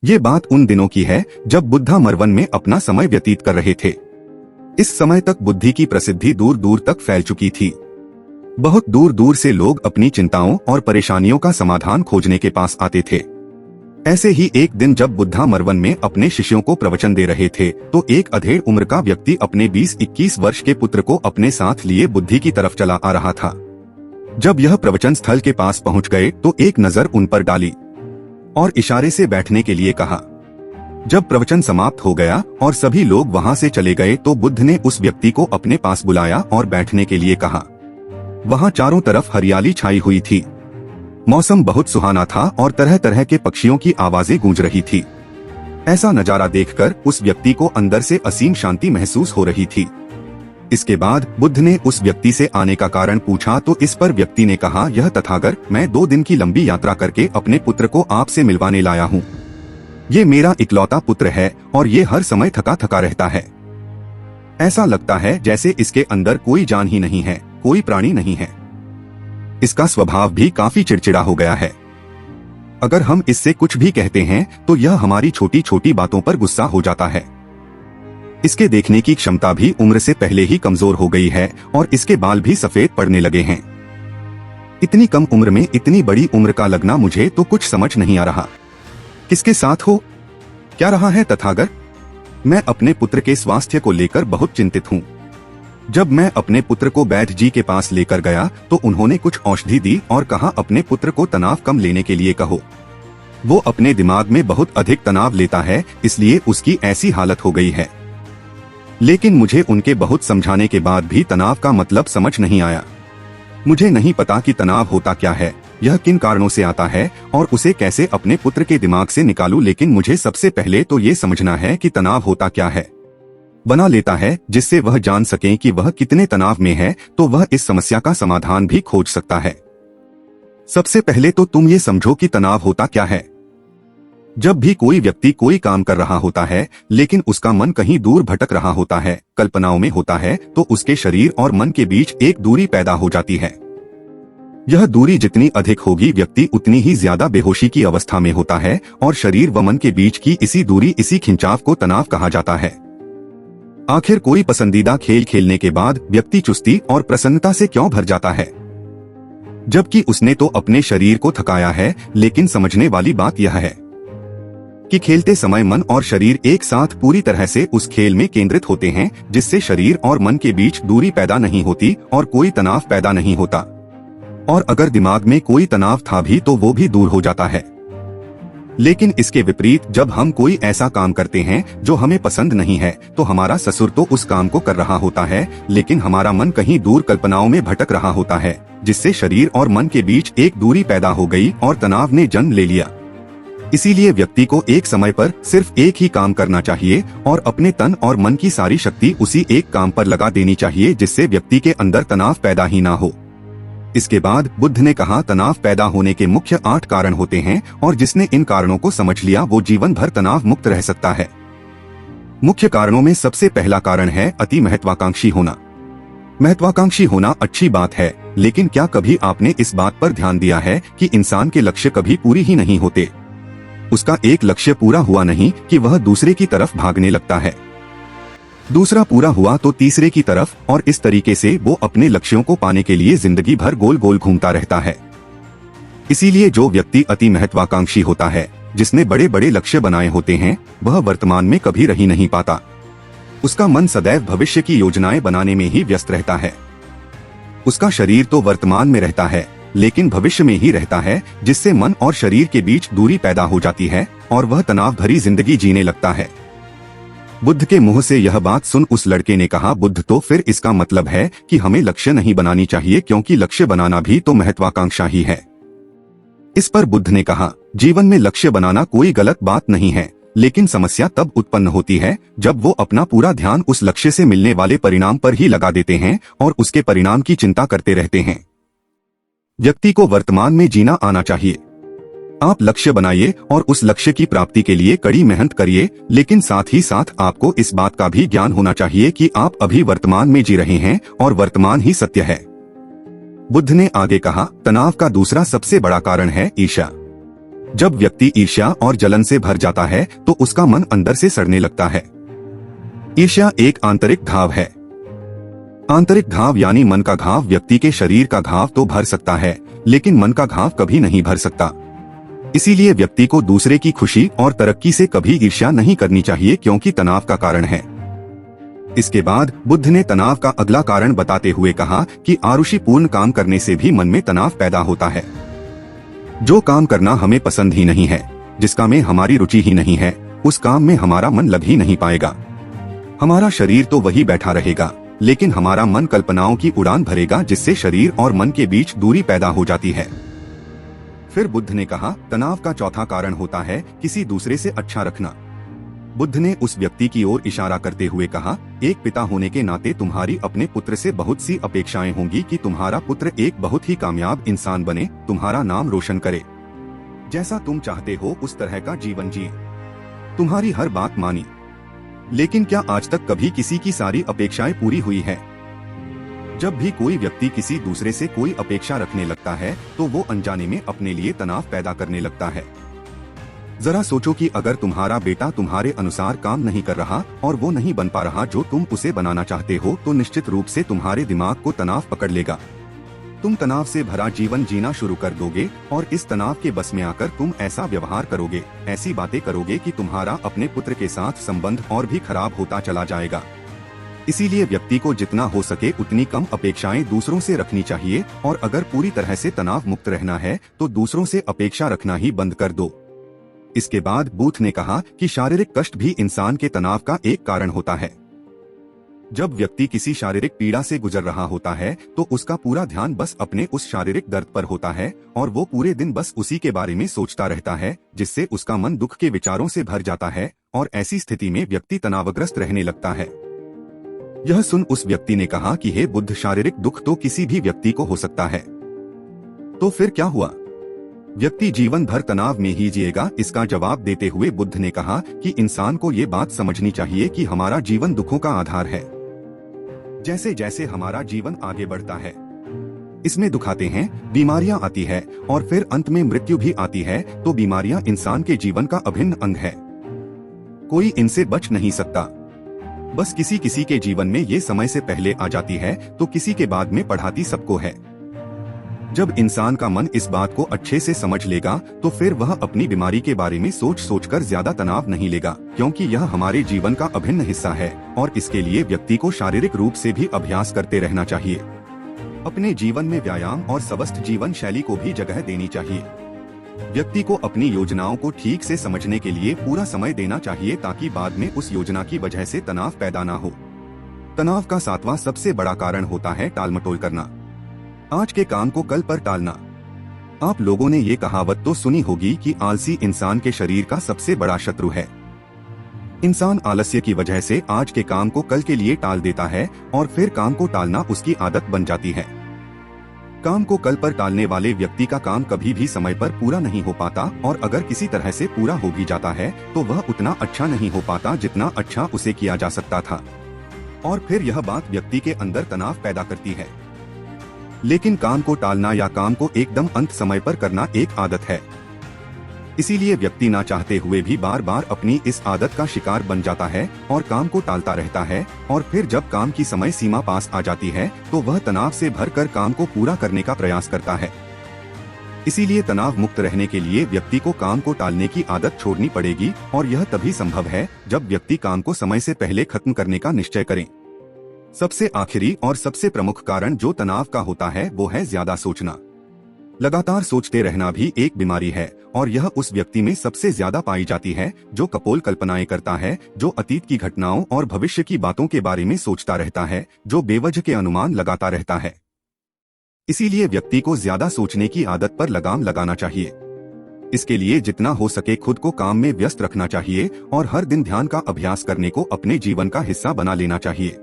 ये बात उन दिनों की है जब बुद्धा मरवन में अपना समय व्यतीत कर रहे थे। इस समय तक बुद्धि की प्रसिद्धि दूर दूर तक फैल चुकी थी। बहुत दूर दूर से लोग अपनी चिंताओं और परेशानियों का समाधान खोजने के पास आते थे। ऐसे ही एक दिन जब बुद्धा मरवन में अपने शिष्यों को प्रवचन दे रहे थे तो एक अधेड़ उम्र का व्यक्ति अपने 20-21 वर्ष के पुत्र को अपने साथ लिए बुद्धि की तरफ चला आ रहा था। जब यह प्रवचन स्थल के पास पहुंच गए तो एक नजर उन पर डाली और इशारे से बैठने के लिए कहा। जब प्रवचन समाप्त हो गया और सभी लोग वहां से चले गए तो बुद्ध ने उस व्यक्ति को अपने पास बुलाया और बैठने के लिए कहा। वहां चारों तरफ हरियाली छाई हुई थी। मौसम बहुत सुहाना था और तरह तरह के पक्षियों की आवाजें गूंज रही थी। ऐसा नजारा देखकर उस व्यक्ति को अंदर से असीम शांति महसूस हो रही थी। इसके बाद बुद्ध ने उस व्यक्ति से आने का कारण पूछा तो इस पर व्यक्ति ने कहा, यह तथागत, मैं 2 दिन की लंबी यात्रा करके अपने पुत्र को आपसे मिलवाने लाया हूँ। ये मेरा इकलौता पुत्र है और ये हर समय थका थका रहता है। ऐसा लगता है जैसे इसके अंदर कोई जान ही नहीं है, कोई प्राणी नहीं है। इसका स्वभाव भी काफी चिड़चिड़ा हो गया है। अगर हम इससे कुछ भी कहते हैं तो यह हमारी छोटी छोटी बातों पर गुस्सा हो जाता है। इसके देखने की क्षमता भी उम्र से पहले ही कमजोर हो गई है और इसके बाल भी सफेद पड़ने लगे हैं। इतनी कम उम्र में इतनी बड़ी उम्र का लगना मुझे तो कुछ समझ नहीं आ रहा। किसके साथ हो? क्या रहा है तथागत? मैं अपने पुत्र के स्वास्थ्य को लेकर बहुत चिंतित हूँ। जब मैं अपने पुत्र को वैद्य जी के पास लेकर गया तो उन्होंने कुछ औषधि दी और कहा अपने पुत्र को तनाव कम लेने के लिए कहो। वो अपने दिमाग में बहुत अधिक तनाव लेता है, इसलिए उसकी ऐसी हालत हो गई है। लेकिन मुझे उनके बहुत समझाने के बाद भी तनाव का मतलब समझ नहीं आया। मुझे नहीं पता कि तनाव होता क्या है, यह किन कारणों से आता है और उसे कैसे अपने पुत्र के दिमाग से निकालूं। लेकिन मुझे सबसे पहले तो ये समझना है कि तनाव होता क्या है। बना लेता है जिससे वह जान सके कि वह कितने तनाव में है, तो वह इस समस्या का समाधान भी खोज सकता है। सबसे पहले तो तुम ये समझो कि तनाव होता क्या है। जब भी कोई व्यक्ति कोई काम कर रहा होता है लेकिन उसका मन कहीं दूर भटक रहा होता है, कल्पनाओं में होता है, तो उसके शरीर और मन के बीच एक दूरी पैदा हो जाती है। यह दूरी जितनी अधिक होगी व्यक्ति उतनी ही ज्यादा बेहोशी की अवस्था में होता है और शरीर व मन के बीच की इसी दूरी, इसी खिंचाव को तनाव कहा जाता है। आखिर कोई पसंदीदा खेल खेलने के बाद व्यक्ति चुस्ती और प्रसन्नता से क्यों भर जाता है, जबकि उसने तो अपने शरीर को थकाया है। लेकिन समझने वाली बात यह है कि खेलते समय मन और शरीर एक साथ पूरी तरह से उस खेल में केंद्रित होते हैं, जिससे शरीर और मन के बीच दूरी पैदा नहीं होती और कोई तनाव पैदा नहीं होता। और अगर दिमाग में कोई तनाव था भी तो वो भी दूर हो जाता है। लेकिन इसके विपरीत जब हम कोई ऐसा काम करते हैं जो हमें पसंद नहीं है तो हमारा ससुर तो उस काम को कर रहा होता है, लेकिन हमारा मन कहीं दूर कल्पनाओं में भटक रहा होता है, जिससे शरीर और मन के बीच एक दूरी पैदा हो गई और तनाव ने जन्म ले लिया। इसीलिए व्यक्ति को एक समय पर सिर्फ एक ही काम करना चाहिए और अपने तन और मन की सारी शक्ति उसी एक काम पर लगा देनी चाहिए, जिससे व्यक्ति के अंदर तनाव पैदा ही ना हो। इसके बाद बुद्ध ने कहा, तनाव पैदा होने के मुख्य 8 कारण होते हैं और जिसने इन कारणों को समझ लिया वो जीवन भर तनाव मुक्त रह सकता है। मुख्य कारणों में सबसे पहला कारण है अति महत्वाकांक्षी होना। महत्वाकांक्षी होना अच्छी बात है, लेकिन क्या कभी आपने इस बात पर ध्यान दिया है कि इंसान के लक्ष्य कभी पूरी ही नहीं होते। उसका एक लक्ष्य पूरा हुआ नहीं कि वह दूसरे की तरफ भागने लगता है, दूसरा पूरा हुआ तो तीसरे की तरफ, और इस तरीके से वो अपने लक्ष्यों को पाने के लिए जिंदगी भर गोल गोल घूमता रहता है। इसीलिए जो व्यक्ति अति महत्वाकांक्षी होता है, जिसने बड़े बड़े लक्ष्य बनाए होते हैं, वह वर्तमान में कभी रह नहीं पाता। उसका मन सदैव भविष्य की योजनाएं बनाने में ही व्यस्त रहता है। उसका शरीर तो वर्तमान में रहता है लेकिन भविष्य में ही रहता है, जिससे मन और शरीर के बीच दूरी पैदा हो जाती है और वह तनाव भरी जिंदगी जीने लगता है। बुद्ध के मुंह से यह बात सुन उस लड़के ने कहा, बुद्ध, तो फिर इसका मतलब है कि हमें लक्ष्य नहीं बनानी चाहिए, क्योंकि लक्ष्य बनाना भी तो महत्वाकांक्षा ही है। इस पर बुद्ध ने कहा, जीवन में लक्ष्य बनाना कोई गलत बात नहीं है, लेकिन समस्या तब उत्पन्न होती है जब वो अपना पूरा ध्यान उस लक्ष्य से मिलने वाले परिणाम पर ही लगा देते हैं और उसके परिणाम की चिंता करते रहते हैं। व्यक्ति को वर्तमान में जीना आना चाहिए। आप लक्ष्य बनाइए और उस लक्ष्य की प्राप्ति के लिए कड़ी मेहनत करिए, लेकिन साथ ही साथ आपको इस बात का भी ज्ञान होना चाहिए कि आप अभी वर्तमान में जी रहे हैं और वर्तमान ही सत्य है। बुद्ध ने आगे कहा, तनाव का दूसरा सबसे बड़ा कारण है ईर्ष्या। जब व्यक्ति ईर्ष्या और जलन से भर जाता है तो उसका मन अंदर से सड़ने लगता है। ईर्ष्या एक आंतरिक घाव है। आंतरिक घाव यानी मन का घाव व्यक्ति के शरीर का घाव तो भर सकता है, लेकिन मन का घाव कभी नहीं भर सकता। इसीलिए व्यक्ति को दूसरे की खुशी और तरक्की से कभी ईर्ष्या नहीं करनी चाहिए, क्योंकि तनाव का कारण है। इसके बाद बुद्ध ने तनाव का अगला कारण बताते हुए कहा कि आरुषिपूर्ण काम करने से भी मन में तनाव पैदा होता है। जो काम करना हमें पसंद ही नहीं है, जिसका में हमारी रुचि ही नहीं है, उस काम में हमारा मन लग ही नहीं पाएगा। हमारा शरीर तो वही बैठा रहेगा, लेकिन हमारा मन कल्पनाओं की उड़ान भरेगा, जिससे शरीर और मन के बीच दूरी पैदा हो जाती है। फिर बुद्ध ने कहा, तनाव का चौथा कारण होता है किसी दूसरे से अच्छा रखना। बुद्ध ने उस व्यक्ति की ओर इशारा करते हुए कहा, एक पिता होने के नाते तुम्हारी अपने पुत्र से बहुत सी अपेक्षाएं होंगी कि तुम्हारा पुत्र एक बहुत ही कामयाब इंसान बने, तुम्हारा नाम रोशन करे, जैसा तुम चाहते हो उस तरह का जीवन जिए, तुम्हारी हर बात मानी। लेकिन क्या आज तक कभी किसी की सारी अपेक्षाएं पूरी हुई है? जब भी कोई व्यक्ति किसी दूसरे से कोई अपेक्षा रखने लगता है तो वो अनजाने में अपने लिए तनाव पैदा करने लगता है। जरा सोचो कि अगर तुम्हारा बेटा तुम्हारे अनुसार काम नहीं कर रहा और वो नहीं बन पा रहा जो तुम उसे बनाना चाहते हो, तो निश्चित रूप से तुम्हारे दिमाग को तनाव पकड़ लेगा। तुम तनाव से भरा जीवन जीना शुरू कर दोगे और इस तनाव के बस में आकर तुम ऐसा व्यवहार करोगे, ऐसी बातें करोगे कि तुम्हारा अपने पुत्र के साथ संबंध और भी खराब होता चला जाएगा। इसीलिए व्यक्ति को जितना हो सके उतनी कम अपेक्षाएं दूसरों से रखनी चाहिए, और अगर पूरी तरह से तनाव मुक्त रहना है तो दूसरों से अपेक्षा रखना ही बंद कर दो। इसके बाद बुद्ध ने कहा कि शारीरिक कष्ट भी इंसान के तनाव का एक कारण होता है। जब व्यक्ति किसी शारीरिक पीड़ा से गुजर रहा होता है तो उसका पूरा ध्यान बस अपने उस शारीरिक दर्द पर होता है और वो पूरे दिन बस उसी के बारे में सोचता रहता है, जिससे उसका मन दुख के विचारों से भर जाता है और ऐसी स्थिति में व्यक्ति तनावग्रस्त रहने लगता है। यह सुन उस व्यक्ति ने कहा कि हे बुद्ध, शारीरिक दुख तो किसी भी व्यक्ति को हो सकता है, तो फिर क्या हुआ? व्यक्ति जीवन भर तनाव में ही जिएगा? इसका जवाब देते हुए बुद्ध ने कहा कि इंसान को ये बात समझनी चाहिए कि हमारा जीवन दुखों का आधार है। जैसे जैसे हमारा जीवन आगे बढ़ता है, इसमें दुख आते हैं, बीमारियां आती है और फिर अंत में मृत्यु भी आती है, तो बीमारियां इंसान के जीवन का अभिन्न अंग है। कोई इनसे बच नहीं सकता। बस किसी किसी के जीवन में ये समय से पहले आ जाती है तो किसी के बाद में पढ़ाती सबको है। जब इंसान का मन इस बात को अच्छे से समझ लेगा तो फिर वह अपनी बीमारी के बारे में सोच सोचकर ज्यादा तनाव नहीं लेगा, क्योंकि यह हमारे जीवन का अभिन्न हिस्सा है और इसके लिए व्यक्ति को शारीरिक रूप से भी अभ्यास करते रहना चाहिए। अपने जीवन में व्यायाम और स्वस्थ जीवन शैली को भी जगह देनी चाहिए। व्यक्ति को अपनी योजनाओं को ठीक से समझने के लिए पूरा समय देना चाहिए, ताकि बाद में उस योजना की वजह से तनाव पैदा ना हो। तनाव का सातवां सबसे बड़ा कारण होता है टालमटोल करना। आज के काम को कल पर टालना। आप लोगों ने ये कहावत तो सुनी होगी कि आलसी इंसान के शरीर का सबसे बड़ा शत्रु है। इंसान आलस्य की वजह से आज के काम को कल के लिए टाल देता है और फिर काम को टालना उसकी आदत बन जाती है। काम को कल पर टालने वाले व्यक्ति का काम कभी भी समय पर पूरा नहीं हो पाता, और अगर किसी तरह से पूरा हो भी जाता है तो वह उतना अच्छा नहीं हो पाता जितना अच्छा उसे किया जा सकता था, और फिर यह बात व्यक्ति के अंदर तनाव पैदा करती है। लेकिन काम को टालना या काम को एकदम अंत समय पर करना एक आदत है। इसीलिए व्यक्ति ना चाहते हुए भी बार बार अपनी इस आदत का शिकार बन जाता है और काम को टालता रहता है, और फिर जब काम की समय सीमा पास आ जाती है तो वह तनाव से भरकर काम को पूरा करने का प्रयास करता है। इसीलिए तनाव मुक्त रहने के लिए व्यक्ति को काम को टालने की आदत छोड़नी पड़ेगी, और यह तभी संभव है जब व्यक्ति काम को समय से पहले खत्म करने का निश्चय करे। सबसे आखिरी और सबसे प्रमुख कारण जो तनाव का होता है वो है ज्यादा सोचना। लगातार सोचते रहना भी एक बीमारी है, और यह उस व्यक्ति में सबसे ज्यादा पाई जाती है जो कपोल कल्पनाएं करता है, जो अतीत की घटनाओं और भविष्य की बातों के बारे में सोचता रहता है, जो बेवजह के अनुमान लगाता रहता है। इसीलिए व्यक्ति को ज्यादा सोचने की आदत पर लगाम लगाना चाहिए। इसके लिए जितना हो सके खुद को काम में व्यस्त रखना चाहिए और हर दिन ध्यान का अभ्यास करने को अपने जीवन का हिस्सा बना लेना चाहिए।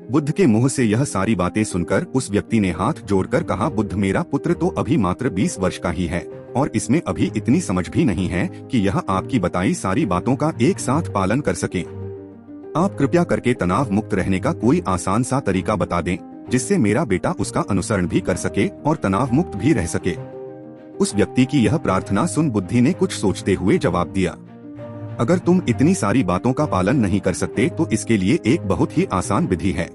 बुद्ध के मुंह से यह सारी बातें सुनकर उस व्यक्ति ने हाथ जोड़कर कहा, बुद्ध, मेरा पुत्र तो अभी मात्र 20 वर्ष का ही है और इसमें अभी इतनी समझ भी नहीं है कि यह आपकी बताई सारी बातों का एक साथ पालन कर सके। आप कृपया करके तनाव मुक्त रहने का कोई आसान सा तरीका बता दें, जिससे मेरा बेटा उसका अनुसरण भी कर सके और तनाव मुक्त भी रह सके। उस व्यक्ति की यह प्रार्थना सुन बुद्धि ने कुछ सोचते हुए जवाब दिया, अगर तुम इतनी सारी बातों का पालन नहीं कर सकते तो इसके लिए एक बहुत ही आसान विधि है।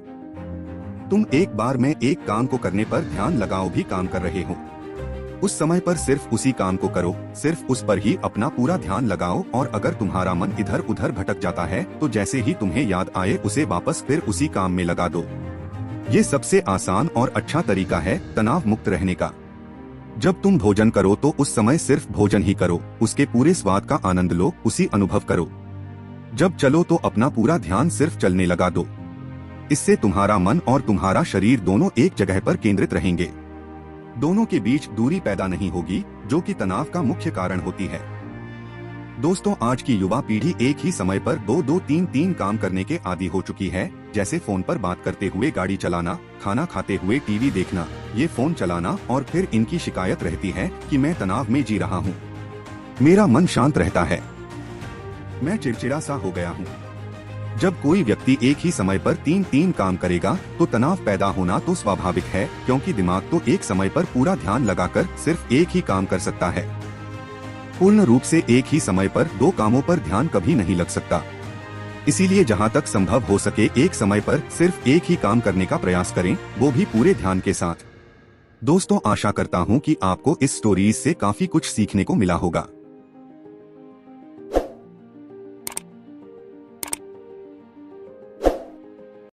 तुम एक बार में एक काम को करने पर ध्यान लगाओ भी काम कर रहे हो, उस समय पर सिर्फ उसी काम को करो, सिर्फ उस पर ही अपना पूरा ध्यान लगाओ। और अगर तुम्हारा मन इधर उधर भटक जाता है तो जैसे ही तुम्हें याद आए उसे वापस फिर उसी काम में लगा दो। ये सबसे आसान और अच्छा तरीका है तनाव मुक्त रहने का। जब तुम भोजन करो तो उस समय सिर्फ भोजन ही करो, उसके पूरे स्वाद का आनंद लो, उसी अनुभव करो। जब चलो तो अपना पूरा ध्यान सिर्फ चलने लगा दो। इससे तुम्हारा मन और तुम्हारा शरीर दोनों एक जगह पर केंद्रित रहेंगे। दोनों के बीच दूरी पैदा नहीं होगी, जो कि तनाव का मुख्य कारण होती है। दोस्तों, आज की युवा पीढ़ी एक ही समय पर 2-2, 3-3 काम करने के आदी हो चुकी है, जैसे फोन पर बात करते हुए गाड़ी चलाना, खाना खाते हुए टीवी देखना, ये फोन चलाना। और फिर इनकी शिकायत रहती है कि मैं तनाव में जी रहा हूँ, मेरा मन शांत रहता है, मैं चिड़चिड़ा सा हो गया हूँ। जब कोई व्यक्ति एक ही समय पर 3-3 काम करेगा तो तनाव पैदा होना तो स्वाभाविक है, क्योंकि दिमाग तो एक समय पर पूरा ध्यान लगाकर सिर्फ एक ही काम कर सकता है। पूर्ण रूप से एक ही समय पर 2 कामों पर ध्यान कभी नहीं लग सकता। इसीलिए जहाँ तक संभव हो सके एक समय पर सिर्फ एक ही काम करने का प्रयास करें, वो भी पूरे ध्यान के साथ। दोस्तों, आशा करता हूँ कि आपको इस स्टोरीज से काफी कुछ सीखने को मिला होगा।